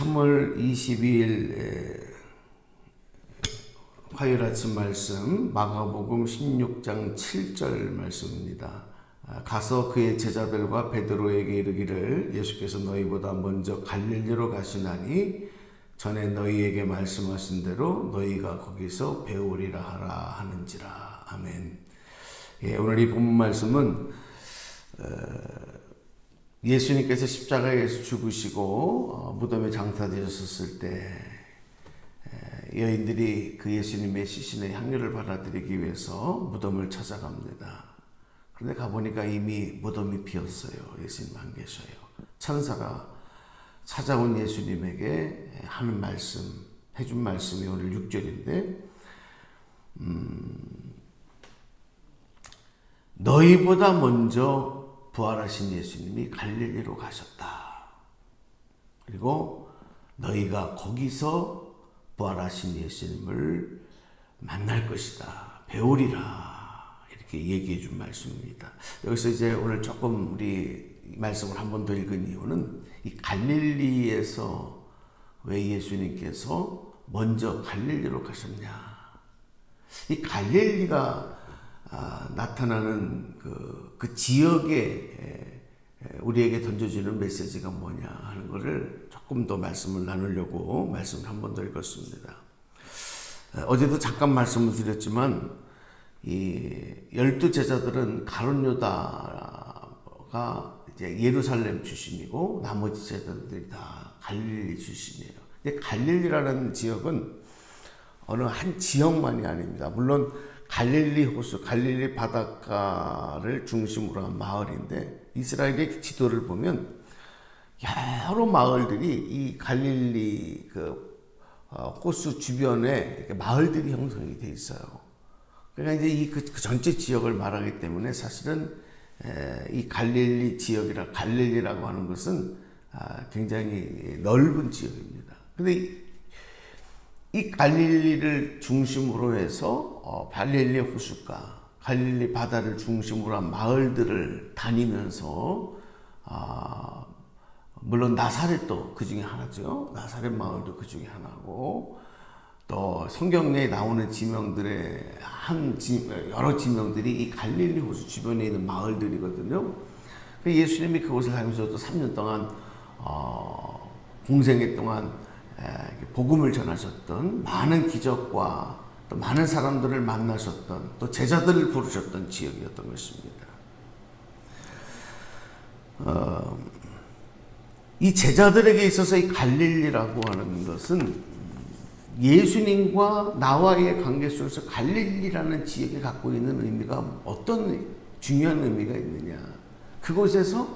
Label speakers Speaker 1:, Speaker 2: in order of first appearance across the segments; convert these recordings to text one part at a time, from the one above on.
Speaker 1: 3월 22일 화요일 아침 말씀 마가복음 16장 7절 말씀입니다. 가서 그의 제자들과 베드로에게 이르기를 예수께서 너희보다 먼저 갈릴리로 가시나니 전에 너희에게 말씀하신 대로 너희가 거기서 배우리라 하라 하는지라. 아멘. 오늘 이 본문 말씀은 예수님께서 십자가에서 죽으시고 무덤에 장사되셨을 때 여인들이 그 예수님의 시신의 향유를 받아들이기 위해서 무덤을 찾아갑니다. 그런데 가보니까 이미 무덤이 비었어요. 예수님 안 계셔요. 천사가 찾아온 예수님에게 하는 말씀, 해준 말씀이 오늘 6절인데 너희보다 먼저 부활하신 예수님이 갈릴리로 가셨다. 그리고 너희가 거기서 부활하신 예수님을 만날 것이다. 배우리라. 이렇게 얘기해 준 말씀입니다. 여기서 이제 오늘 조금 우리 말씀을 한 번 더 읽은 이유는 이 갈릴리에서 왜 예수님께서 먼저 갈릴리로 가셨냐. 이 갈릴리가 나타나는 그 지역에 우리에게 던져주는 메시지가 뭐냐 하는 것을 조금 더 말씀을 나누려고 말씀을 한 번 더 읽었습니다. 어제도 잠깐 말씀을 드렸지만 이 12제자들은 가룟 유다가 이제 예루살렘 출신이고 나머지 제자들이 다 갈릴리 출신이에요. 근데 갈릴리라는 지역은 어느 한 지역만이 아닙니다. 물론 갈릴리 호수, 갈릴리 바닷가를 중심으로 한 마을인데 이스라엘의 지도를 보면 여러 마을들이 이 갈릴리 호수 주변에 이렇게 마을들이 형성이 돼 있어요. 그러니까 이제 그 전체 지역을 말하기 때문에 사실은 이 갈릴리 지역이라 갈릴리라고 하는 것은 굉장히 넓은 지역입니다. 근데 이 갈릴리를 중심으로 해서 갈릴리 호수가 갈릴리 바다를 중심으로 한 마을들을 다니면서 물론 나사렛도 그 중에 하나죠. 나사렛 마을도 그 중에 하나고 또 성경에 나오는 지명들의 여러 지명들이 이 갈릴리 호수 주변에 있는 마을들이거든요. 예수님이 그곳을 다니면서 또 3년 동안 공생애 동안 복음을 전하셨던 많은 기적과 또 많은 사람들을 만나셨던 또 제자들을 부르셨던 지역이었던 것입니다. 이 제자들에게 있어서 이 갈릴리라고 하는 것은 예수님과 나와의 관계 속에서 갈릴리라는 지역이 갖고 있는 의미가 어떤 중요한 의미가 있느냐. 그곳에서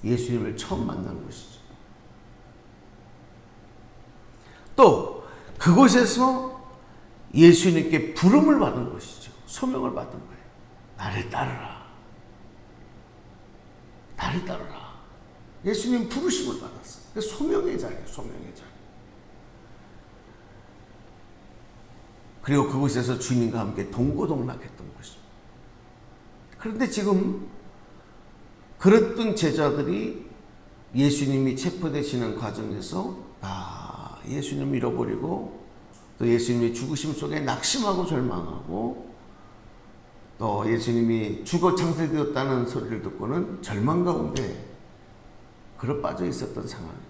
Speaker 1: 예수님을 처음 만난 것이죠. 또 그곳에서 예수님께 부름을 받은 것이죠. 소명을 받은 거예요. 나를 따르라. 나를 따르라. 예수님 부르심을 받았어요. 소명의 자리예요. 소명의 자리. 그리고 그곳에서 주님과 함께 동고동락했던 것입니다. 그런데 지금 그랬던 제자들이 예수님이 체포되시는 과정에서 예수님을 잃어버리고 또 예수님의 죽으심 속에 낙심하고 절망하고 또 예수님이 죽어 창세되었다는 소리를 듣고는 절망 가운데 그러 빠져 있었던 상황입니다.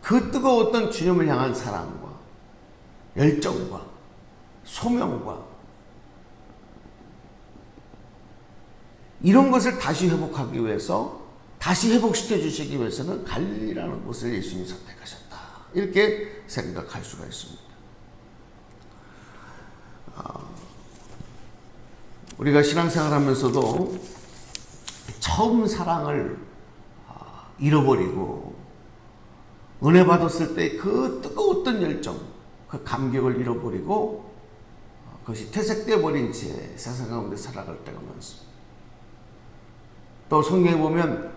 Speaker 1: 그 뜨거웠던 주님을 향한 사랑과 열정과 소명과 이런 것을 다시 회복하기 위해서 다시 회복시켜 주시기 위해서는 갈릴리라는 곳을 예수님이 선택하셨다. 이렇게 생각할 수가 있습니다. 우리가 신앙생활 하면서도 처음 사랑을 잃어버리고 은혜 받았을 때 그 뜨거웠던 열정, 그 감격을 잃어버리고 그것이 퇴색되어 버린 채 세상 가운데 살아갈 때가 많습니다. 또 성경에 보면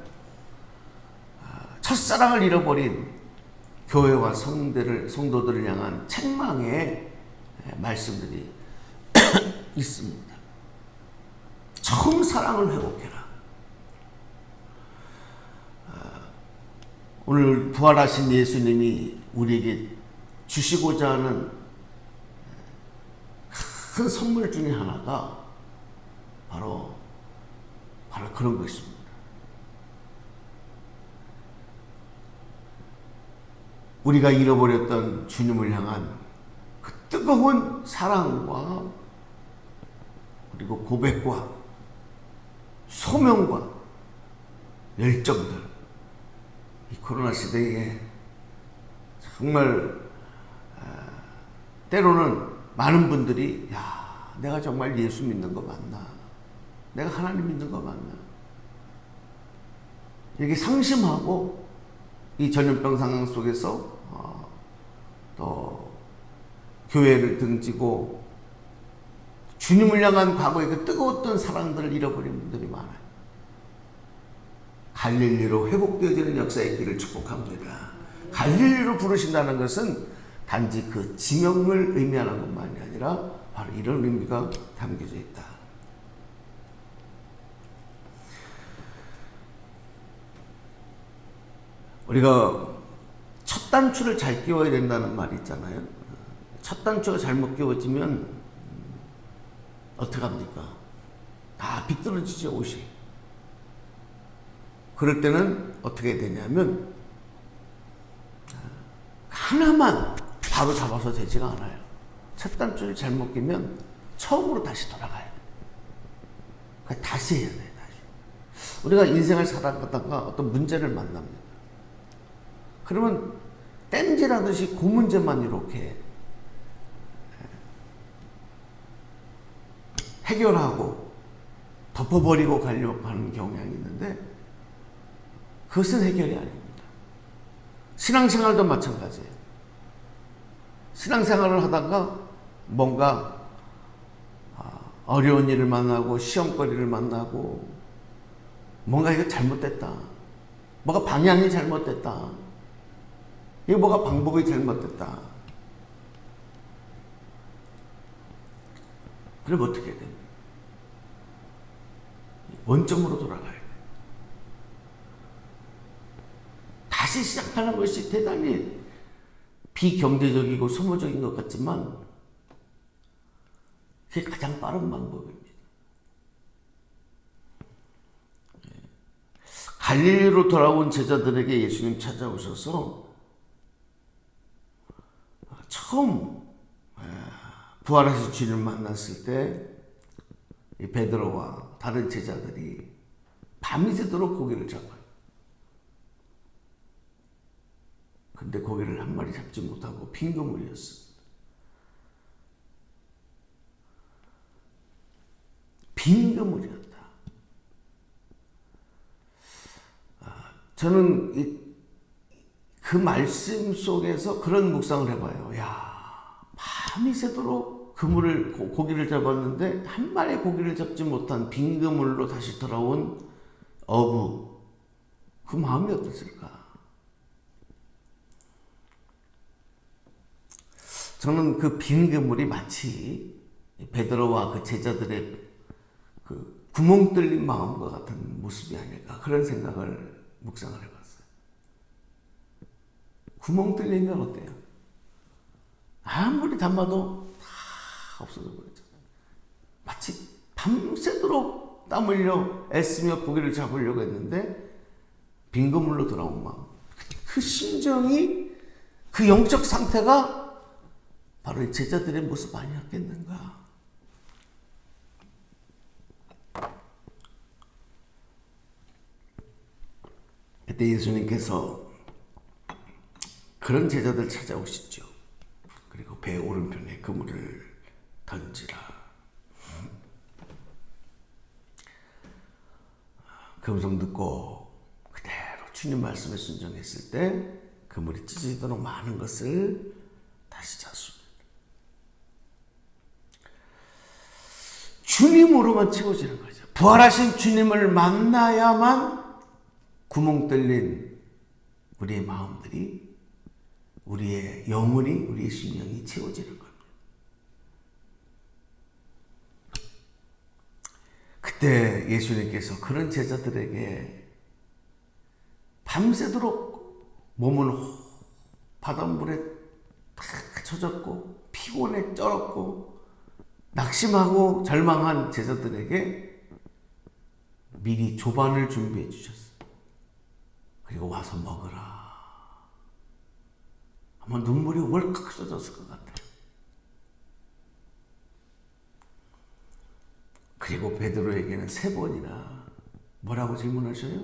Speaker 1: 첫사랑을 잃어버린 교회와 성도들을 향한 책망의 말씀들이 있습니다. 처음 사랑을 회복해라. 오늘 부활하신 예수님이 우리에게 주시고자 하는 큰 선물 중에 하나가 바로 그런 것입니다. 우리가 잃어버렸던 주님을 향한 그 뜨거운 사랑과 그리고 고백과 소명과 열정들, 이 코로나 시대에 정말 때로는 많은 분들이 내가 정말 예수 믿는 거 맞나? 내가 하나님 믿는 거 맞나? 이렇게 상심하고 이 전염병 상황 속에서 또 교회를 등지고 주님을 향한 과거의 그 뜨거웠던 사랑들을 잃어버린 분들이 많아요. 갈릴리로 회복되어지는 역사의 길을 축복합니다. 갈릴리로 부르신다는 것은 단지 그 지명을 의미하는 것만이 아니라 바로 이런 의미가 담겨져 있다. 우리가 첫 단추를 잘 끼워야 된다는 말이 있잖아요. 첫 단추가 잘못 끼워지면 어떻게 합니까? 다 비뚤어지죠, 옷이. 그럴 때는 어떻게 되냐면 하나만 바로 잡아서 되지가 않아요. 첫 단추를 잘못 끼면 처음으로 다시 돌아가요. 그러니까 다시 해야 돼요. 다시. 우리가 인생을 살아가다가 어떤 문제를 만납니다. 그러면 땜질하듯이 그 문제만 이렇게 해결하고 덮어버리고 가려고 하는 경향이 있는데 그것은 해결이 아닙니다. 신앙생활도 마찬가지예요. 신앙생활을 하다가 뭔가 어려운 일을 만나고 시험거리를 만나고 뭔가 이거 잘못됐다. 뭐가 방향이 잘못됐다. 이거 뭐가 방법이 잘못됐다. 그럼 어떻게 해야 됩니까? 원점으로 돌아가야 돼. 다시 시작하는 것이 대단히 비경제적이고 소모적인 것 같지만 그게 가장 빠른 방법입니다. 갈릴리로 돌아온 제자들에게 예수님 찾아오셔서 처음 부활하신 주님을 만났을 때 베드로와 다른 제자들이 밤이 새도록 고기를 잡아요. 근데 고기를 한 마리 잡지 못하고 빈 그물이었습니다. 빈 그물이었다. 저는 그 말씀 속에서 그런 묵상을 해봐요. 밤이 새도록 고기를 잡았는데 한 마리 고기를 잡지 못한 빈 그물로 다시 돌아온 어부, 그 마음이 어땠을까? 저는 그 빈 그물이 마치 베드로와 그 제자들의 그 구멍 뚫린 마음과 같은 모습이 아닐까, 그런 생각을 묵상을 해봤어요. 구멍 뚫리면 어때요? 아무리 담아도 다 없어져 버리잖아요. 마치 밤새도록 땀 흘려 애쓰며 고기를 잡으려고 했는데 빈 그물로 돌아온 마음, 그 심정이, 그 영적 상태가 바로 이 제자들의 모습 아니었겠는가. 그때 예수님께서 그런 제자들 찾아오시죠. 그리고 배 오른편에 그물을 던지라. 그 음성 듣고 그대로 주님 말씀에 순종했을 때 그물이 찢어지도록 많은 것을 다시 잡습니다. 주님으로만 채워지는 거죠. 부활하신 주님을 만나야만 구멍 뚫린 우리의 마음들이, 우리의 영혼이, 우리의 심령이 채워지는 겁니다. 그때 예수님께서 그런 제자들에게 밤새도록 몸은 바닷물에 다 젖었고 피곤해 쩔었고 낙심하고 절망한 제자들에게 미리 조반을 준비해 주셨어요. 그리고 와서 먹으라. 아마 눈물이 월컥 쏟았을 것 같아요. 그리고 베드로에게는 3번이나 뭐라고 질문하셔요?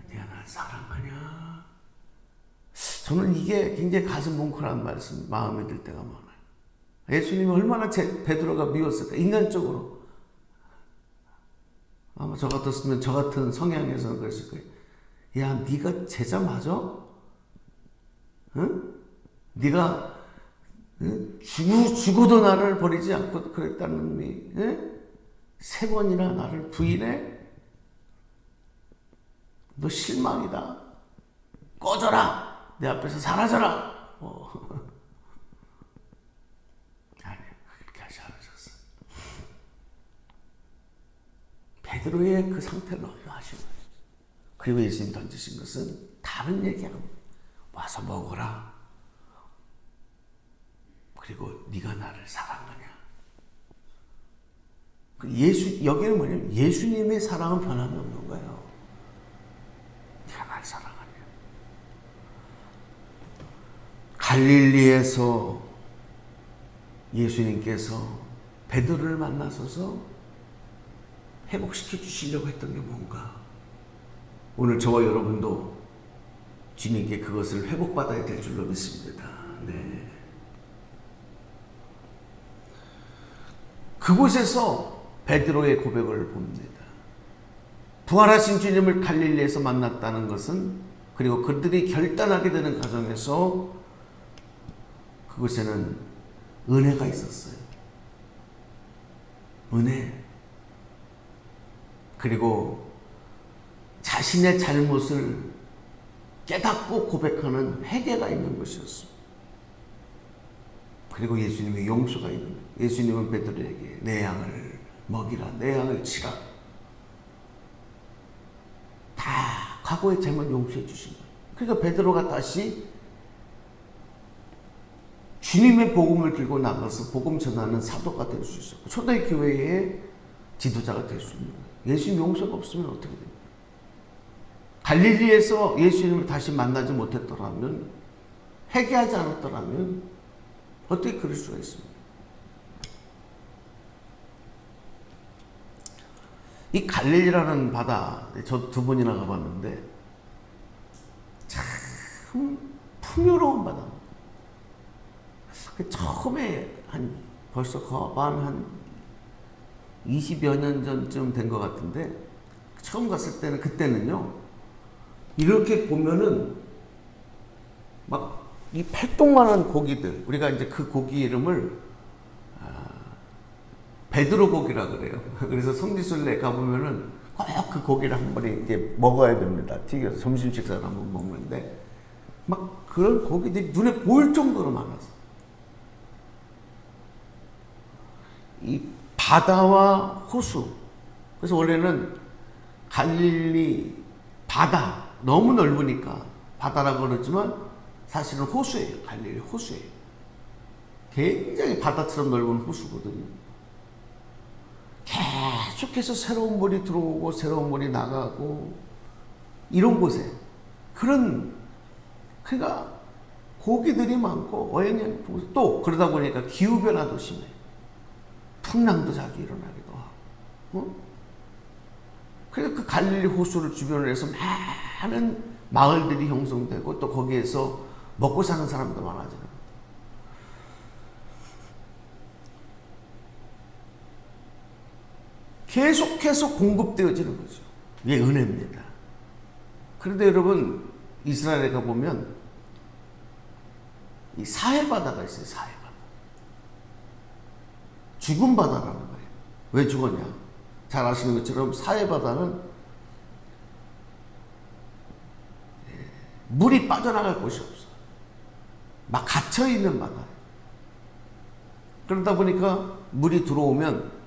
Speaker 1: 네가 날 사랑하냐? 저는 이게 굉장히 가슴 뭉클한 말씀, 마음에 들 때가 많아요. 예수님이 얼마나 베드로가 미웠을까? 인간적으로. 아마 저 같았으면 저 같은 성향에서는 그랬을 거예요. 야, 네가 제자 맞아? 응? 네가 죽어도 나를 버리지 않고 그랬다는 놈이 3번이나 나를 부인해? 너 실망이다. 꺼져라. 내 앞에서 사라져라. 아니, 그렇게 하지 않으셨어요. 베드로의 그 상태를 얼마하신 거예요. 그리고 예수님 던지신 것은 다른 얘기하고 와서 먹어라. 그리고 네가 나를 사랑하냐. 여기는 뭐냐면 예수님의 사랑은 변함이 없는 거예요. 네가 나를 사랑하냐. 갈릴리에서 예수님께서 베드로를 만나셔서 회복시켜 주시려고 했던 게 뭔가. 오늘 저와 여러분도 주님께 그것을 회복받아야 될 줄로 믿습니다. 네. 그곳에서 베드로의 고백을 봅니다. 부활하신 주님을 갈릴리에서 만났다는 것은, 그리고 그들이 결단하게 되는 과정에서 그곳에는 은혜가 있었어요. 은혜. 그리고 자신의 잘못을 깨닫고 고백하는 회개가 있는 것이었습니다. 그리고 예수님의 용서가 있는 거예요. 예수님은 베드로에게 내 양을 먹이라, 내 양을 치라. 다 과거의 잘못 용서해 주신 거예요. 그러니까 베드로가 다시 주님의 복음을 들고 나가서 복음 전하는 사도가 될 수 있었고 초대교회의 지도자가 될 수 있는 거예요. 예수님 용서가 없으면 어떻게 됩니까? 갈릴리에서 예수님을 다시 만나지 못했더라면, 회개하지 않았더라면 어떻게 그럴 수가 있습니까? 이 갈릴리라는 바다, 저 2번이나 가봤는데 참 풍요로운 바다입니다. 처음에 벌써 가ban 한 20여 년 전쯤 된 것 같은데, 처음 갔을 때는, 그때는요, 이렇게 보면은 막 이 팔뚝만한 고기들, 우리가 이제 그 고기 이름을 베드로 고기라 그래요. 그래서 성지순례 가보면은 꼭 그 고기를 한 번에 이제 먹어야 됩니다. 튀겨서 점심 식사를 한번 먹는데, 막 그런 고기들이 눈에 보일 정도로 많았어. 이 바다와 호수. 그래서 원래는 갈릴리 바다, 너무 넓으니까 바다라고 그러지만 사실은 호수예요. 갈릴리 호수예요. 굉장히 바다처럼 넓은 호수거든요. 계속해서 새로운 물이 들어오고 새로운 물이 나가고 이런 곳에 그러니까 고기들이 많고 어연이 또 그러다 보니까 기후변화도 심해. 풍랑도 자주 일어나기도 하고. 그래서 그 갈릴리 호수를 주변으로 해서 많은 마을들이 형성되고 또 거기에서 먹고 사는 사람도 많아지는. 계속해서 공급되어지는 거죠. 이게 은혜입니다. 그런데 여러분, 이스라엘에 가보면 이 사해바다가 있어요. 사해바다. 죽은 바다라는 거예요. 왜 죽었냐? 잘 아시는 것처럼 사해바다는 물이 빠져나갈 곳이 없어요. 막 갇혀있는 바다예요. 그러다 보니까 물이 들어오면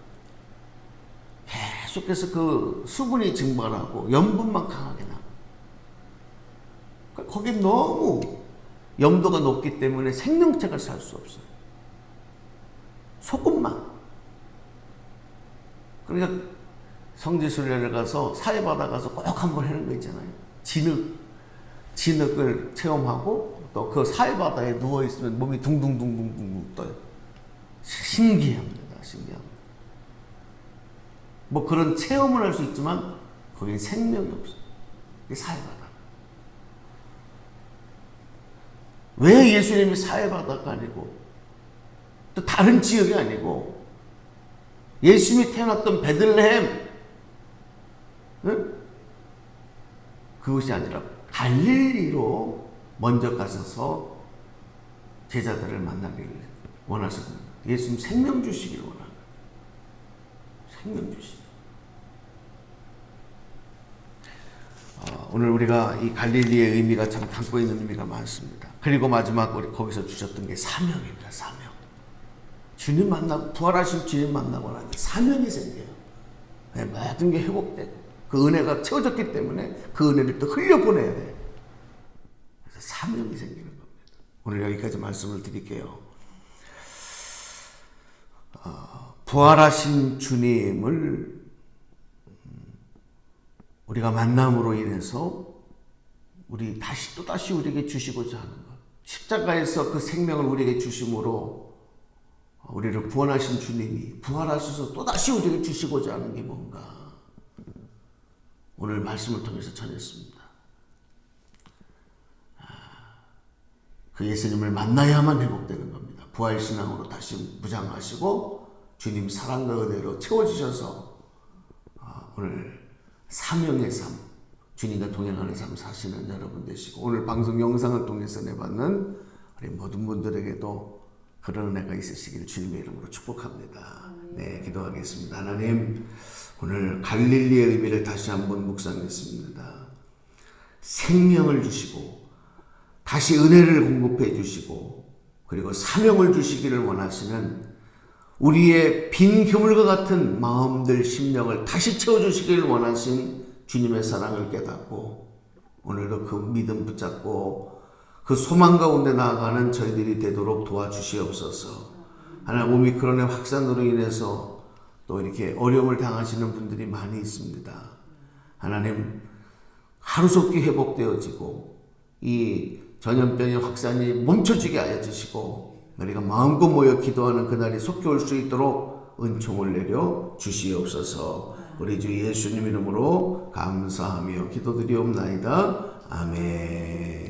Speaker 1: 계속해서 그 수분이 증발하고 염분만 강하게 나고, 거기 너무 염도가 높기 때문에 생명체가 살 수 없어요. 소금만. 그러니까 성지순례를 가서 사해바다 가서 꼭 한번 하는 거 있잖아요. 진흙을 체험하고 또 그 사해바다에 누워 있으면 몸이 둥둥둥둥둥 떠요. 신기합니다. 신기합니다. 뭐 그런 체험을 할 수 있지만 거기에 생명이 없어요. 이게 사해바다. 왜 예수님이 사해바다가 아니고 또 다른 지역이 아니고 예수님이 태어났던 베들레헴, 응? 그것이 아니라 갈릴리로 먼저 가셔서 제자들을 만나기를 원하셨습니다. 예수님 생명 주시기를 원합니다. 생명 주시기. 오늘 우리가 이 갈릴리의 의미가 참 담고 있는 의미가 많습니다. 그리고 마지막 우리 거기서 주셨던 게 사명입니다. 사명. 주님 만나고 부활하신 주님 만나고 나니 사명이 생겨요. 네, 모든 게 회복되고 그 은혜가 채워졌기 때문에 그 은혜를 또 흘려보내야 돼요. 그래서 사명이 생기는 겁니다. 오늘 여기까지 말씀을 드릴게요. 부활하신 주님을 우리가 만남으로 인해서 우리 또다시 우리에게 주시고자 하는 것. 십자가에서 그 생명을 우리에게 주심으로 우리를 구원하신 주님이 부활하셔서 또다시 우리에게 주시고자 하는 게 뭔가 오늘 말씀을 통해서 전했습니다. 그 예수님을 만나야만 회복되는 겁니다. 부활신앙으로 다시 무장하시고 주님 사랑과 은혜로 채워주셔서 오늘 사명의 삶, 주님과 동행하는 삶 사시는 여러분 되시고 오늘 방송 영상을 통해서 내받는 우리 모든 분들에게도 그런 은혜가 있으시기를 주님의 이름으로 축복합니다. 네, 기도하겠습니다. 하나님, 오늘 갈릴리의 의미를 다시 한번 묵상했습니다. 생명을 주시고 다시 은혜를 공급해 주시고 그리고 사명을 주시기를 원하시는 우리의 빈 그물과 같은 마음들, 심령을 다시 채워주시기를 원하신 주님의 사랑을 깨닫고 오늘도 그 믿음 붙잡고 그 소망 가운데 나아가는 저희들이 되도록 도와주시옵소서. 하나님, 오미크론의 확산으로 인해서 또 이렇게 어려움을 당하시는 분들이 많이 있습니다. 하나님, 하루속히 회복되어지고 이 전염병의 확산이 멈춰지게 하여 주시고 우리가 마음껏 모여 기도하는 그날이 속히 올 수 있도록 은총을 내려 주시옵소서. 우리 주 예수님 이름으로 감사하며 기도드리옵나이다. 아멘.